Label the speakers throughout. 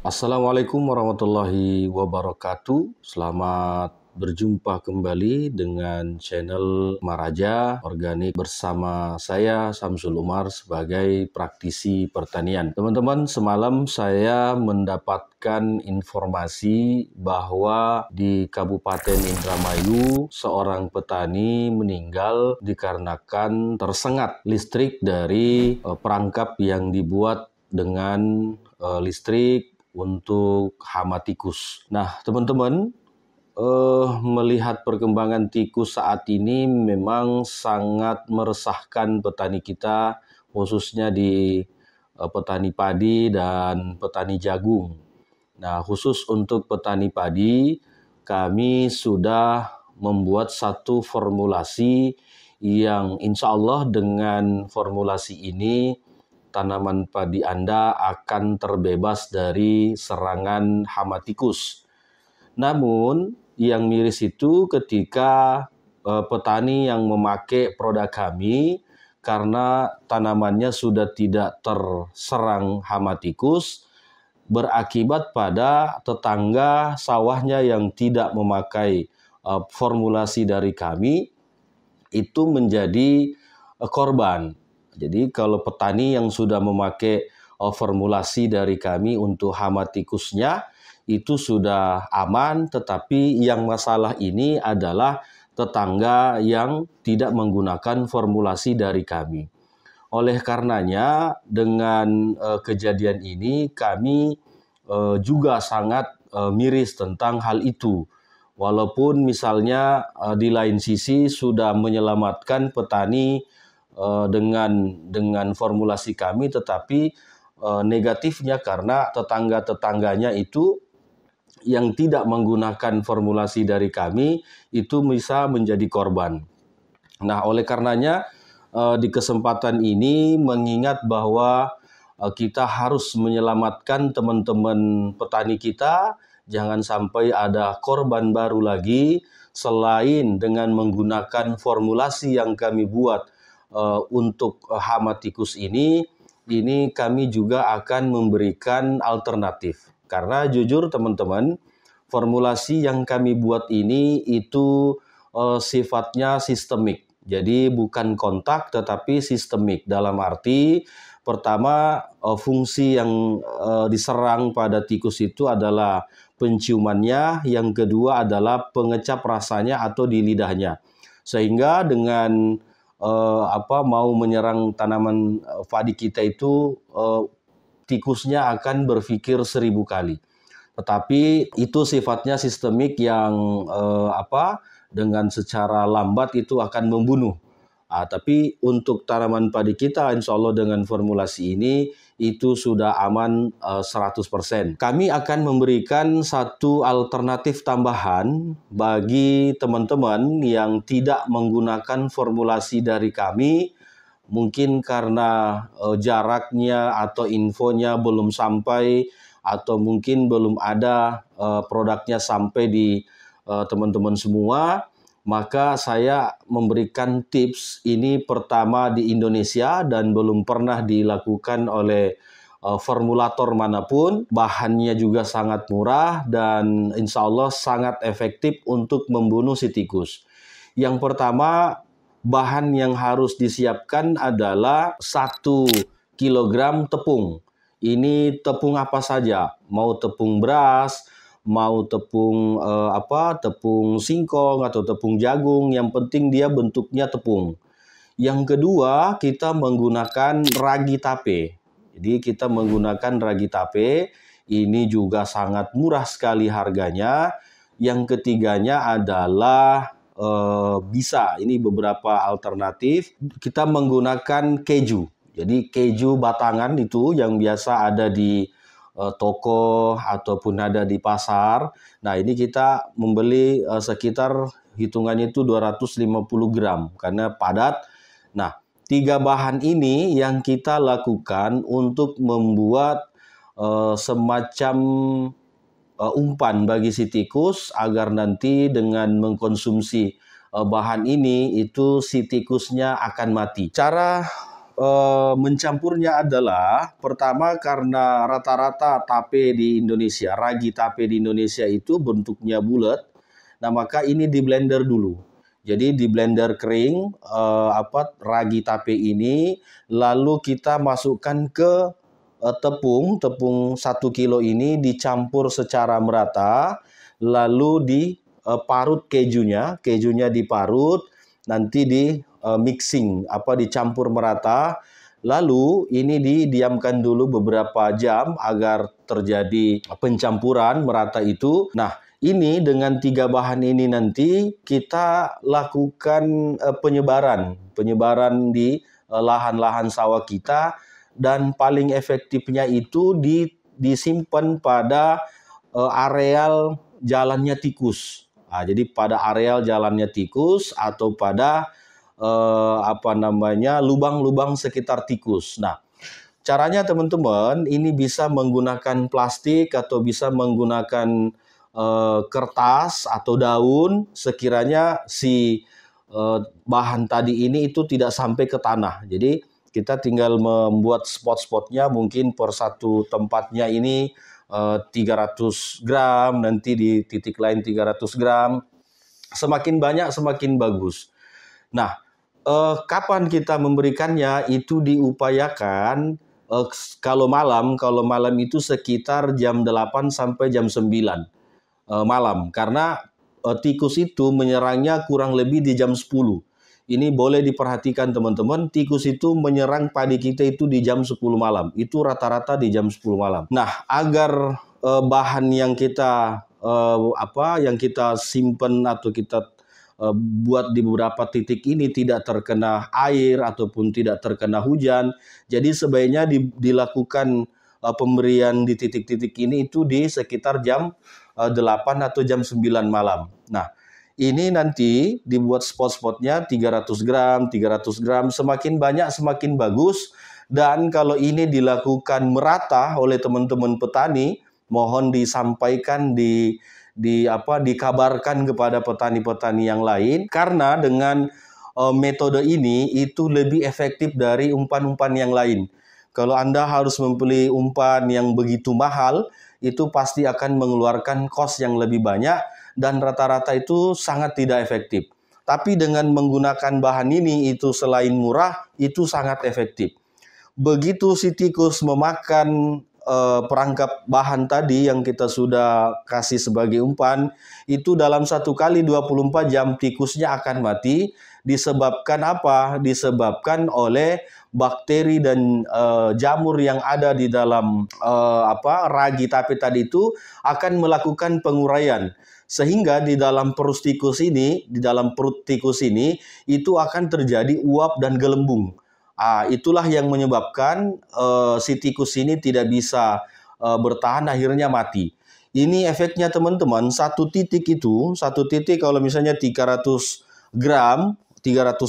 Speaker 1: Assalamualaikum warahmatullahi wabarakatuh. Selamat berjumpa kembali dengan channel Maraja Organik bersama saya Samsul Umar sebagai praktisi pertanian. Teman-teman, semalam saya mendapatkan informasi bahwa di Kabupaten Indramayu seorang petani meninggal dikarenakan tersengat listrik dari perangkap yang dibuat dengan listrik untuk hama tikus. Nah, teman-teman, melihat perkembangan tikus saat ini memang sangat meresahkan petani kita, khususnya di petani padi dan petani jagung. Nah, khusus untuk petani padi, kami sudah membuat satu formulasi yang insya Allah dengan formulasi ini tanaman padi Anda akan terbebas dari serangan hama tikus. Namun, yang miris itu ketika petani yang memakai produk kami karena tanamannya sudah tidak terserang hama tikus, berakibat pada tetangga sawahnya yang tidak memakai formulasi dari kami itu menjadi korban. Jadi kalau petani yang sudah memakai formulasi dari kami untuk hama tikusnya itu sudah aman, tetapi yang masalah ini adalah tetangga yang tidak menggunakan formulasi dari kami. Oleh karenanya dengan kejadian ini kami juga sangat miris tentang hal itu. Walaupun misalnya di lain sisi sudah menyelamatkan petani dengan formulasi kami, tetapi negatifnya karena tetangga-tetangganya itu yang tidak menggunakan formulasi dari kami itu bisa menjadi korban. Nah, oleh karenanya di kesempatan ini mengingat bahwa kita harus menyelamatkan teman-teman petani kita, jangan sampai ada korban baru lagi selain dengan menggunakan formulasi yang kami buat untuk hama tikus ini kami juga akan memberikan alternatif. Karena jujur teman-teman, formulasi yang kami buat ini itu sifatnya sistemik. Jadi bukan kontak tetapi sistemik. Dalam arti pertama fungsi yang diserang pada tikus itu adalah penciumannya, yang kedua adalah pengecap rasanya atau di lidahnya. Sehingga dengan mau menyerang tanaman padi kita itu tikusnya akan berpikir 1000 kali. Tetapi itu sifatnya sistemik yang dengan secara lambat itu akan membunuh. Tapi untuk tanaman padi kita insya Allah dengan formulasi ini itu sudah aman 100%. Kami akan memberikan satu alternatif tambahan bagi teman-teman yang tidak menggunakan formulasi dari kami, mungkin karena jaraknya atau infonya belum sampai, atau mungkin belum ada produknya sampai di teman-teman semua, maka saya memberikan tips ini pertama di Indonesia dan belum pernah dilakukan oleh formulator manapun. Bahannya juga sangat murah dan insya Allah sangat efektif untuk membunuh si tikus. Yang pertama, bahan yang harus disiapkan adalah 1 kilogram tepung. Ini tepung apa saja, mau tepung beras, mau tepung tepung singkong atau tepung jagung, yang penting dia bentuknya tepung. Yang kedua, kita menggunakan ragi tape. Jadi kita menggunakan ragi tape, ini juga sangat murah sekali harganya. Yang ketiganya adalah ini beberapa alternatif. Kita menggunakan keju. Jadi keju batangan itu yang biasa ada di toko ataupun ada di pasar. Nah, ini kita membeli sekitar hitungannya itu 250 gram karena padat. Nah, 3 bahan ini yang kita lakukan untuk membuat semacam umpan bagi si tikus agar nanti dengan mengkonsumsi bahan ini itu si tikusnya akan mati. Cara mencampurnya adalah pertama karena rata-rata tape di Indonesia, ragi tape di Indonesia itu bentuknya bulat. Nah, maka ini di blender dulu. Jadi di blender kering ragi tape ini, lalu kita masukkan ke tepung 1 kilo ini dicampur secara merata, lalu diparut kejunya diparut, nanti di mixing dicampur merata, lalu ini didiamkan dulu beberapa jam agar terjadi pencampuran merata itu. Nah, ini dengan 3 bahan ini nanti kita lakukan penyebaran di lahan-lahan sawah kita, dan paling efektifnya itu disimpan pada areal jalannya tikus. Nah, jadi pada areal jalannya tikus atau pada lubang-lubang sekitar tikus. Nah, caranya teman-teman ini bisa menggunakan plastik atau bisa menggunakan kertas atau daun, sekiranya si bahan tadi ini itu tidak sampai ke tanah. Jadi kita tinggal membuat spot-spotnya, mungkin per satu tempatnya ini 300 gram, nanti di titik lain 300 gram. Semakin banyak semakin bagus. Nah, kapan kita memberikannya itu diupayakan kalau malam itu sekitar jam 8 sampai jam 9 malam, karena tikus itu menyerangnya kurang lebih di jam 10. Ini boleh diperhatikan teman-teman, tikus itu menyerang padi kita itu di jam 10 malam. Itu rata-rata di jam 10 malam. Nah, agar bahan yang kita simpan atau kita buat di beberapa titik ini tidak terkena air ataupun tidak terkena hujan, jadi sebaiknya dilakukan pemberian di titik-titik ini itu di sekitar jam 8 atau jam 9 malam. Nah, ini nanti dibuat spot-spotnya 300 gram, semakin banyak semakin bagus. Dan kalau ini dilakukan merata oleh teman-teman petani, mohon disampaikan dikabarkan kepada petani-petani yang lain, karena dengan metode ini itu lebih efektif dari umpan-umpan yang lain. Kalau Anda harus membeli umpan yang begitu mahal, itu pasti akan mengeluarkan kos yang lebih banyak dan rata-rata itu sangat tidak efektif. Tapi dengan menggunakan bahan ini itu selain murah, itu sangat efektif. Begitu si tikus memakan perangkap bahan tadi yang kita sudah kasih sebagai umpan, itu dalam 1 kali 24 jam tikusnya akan mati. Disebabkan apa? Disebabkan oleh bakteri dan jamur yang ada di dalam ragi tape tadi itu akan melakukan penguraian, sehingga di dalam perut tikus ini itu akan terjadi uap dan gelembung. Itulah yang menyebabkan si tikus ini tidak bisa bertahan, akhirnya mati. Ini efeknya teman-teman, satu titik kalau misalnya 300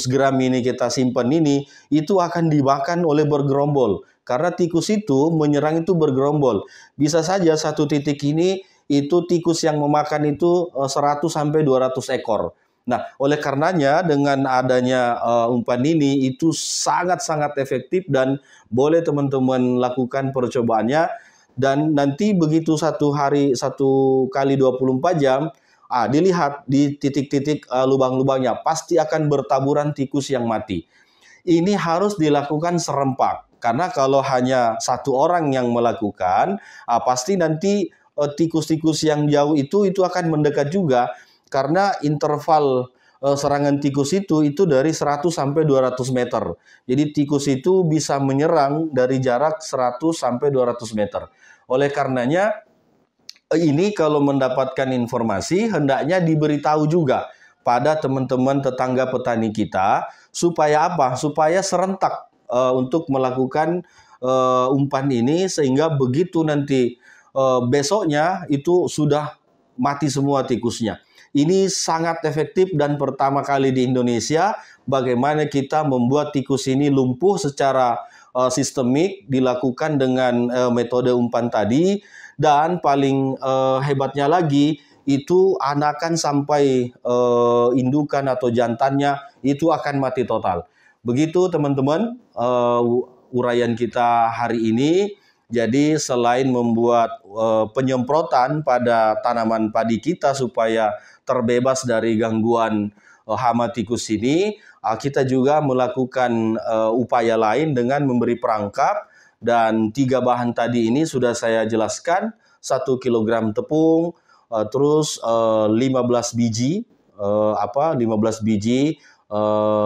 Speaker 1: gram ini kita simpan ini, itu akan dimakan oleh bergerombol. Karena tikus itu menyerang itu bergerombol. Bisa saja satu titik ini itu tikus yang memakan itu 100 sampai 200 ekor. Nah, oleh karenanya dengan adanya umpan ini itu sangat-sangat efektif dan boleh teman-teman lakukan percobaannya. Dan nanti begitu 1 kali 24 jam, dilihat di titik-titik lubang-lubangnya, pasti akan bertaburan tikus yang mati. Ini harus dilakukan serempak, karena kalau hanya satu orang yang melakukan, pasti nanti tikus-tikus yang jauh itu akan mendekat juga. Karena interval serangan tikus itu dari 100 sampai 200 meter. Jadi tikus itu bisa menyerang dari jarak 100 sampai 200 meter. Oleh karenanya ini kalau mendapatkan informasi hendaknya diberitahu juga pada teman-teman tetangga petani kita, supaya apa? Supaya serentak untuk melakukan umpan ini, sehingga begitu nanti besoknya itu sudah mati semua tikusnya. Ini sangat efektif dan pertama kali di Indonesia bagaimana kita membuat tikus ini lumpuh secara sistemik, dilakukan dengan metode umpan tadi. Dan paling hebatnya lagi, itu anakan sampai indukan atau jantannya itu akan mati total. Begitu teman-teman uraian kita hari ini. Jadi selain membuat penyemprotan pada tanaman padi kita supaya terbebas dari gangguan hama tikus ini, kita juga melakukan upaya lain dengan memberi perangkap, dan 3 bahan tadi ini sudah saya jelaskan. 1 kilogram tepung, terus 15 biji 15 biji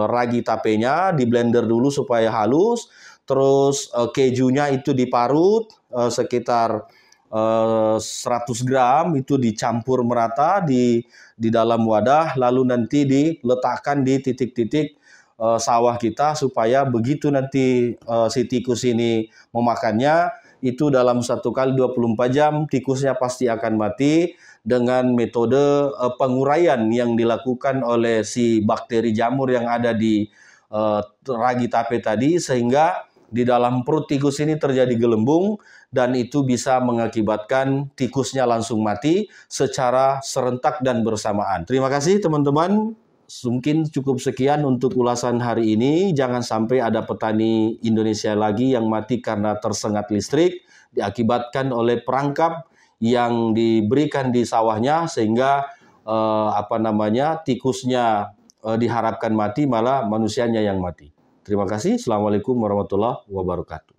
Speaker 1: ragi tapenya di blender dulu supaya halus. Terus kejunya itu diparut sekitar 100 gram, itu dicampur merata di dalam wadah, lalu nanti diletakkan di titik-titik sawah kita, supaya begitu nanti si tikus ini memakannya, itu dalam 1 kali 24 jam tikusnya pasti akan mati dengan metode penguraian yang dilakukan oleh si bakteri jamur yang ada di ragi tape tadi, sehingga di dalam perut tikus ini terjadi gelembung, dan itu bisa mengakibatkan tikusnya langsung mati secara serentak dan bersamaan. Terima kasih teman-teman. Mungkin cukup sekian untuk ulasan hari ini. Jangan sampai ada petani Indonesia lagi yang mati karena tersengat listrik diakibatkan oleh perangkap yang diberikan di sawahnya, sehingga tikusnya diharapkan mati, malah manusianya yang mati. Terima kasih. Assalamualaikum warahmatullahi wabarakatuh.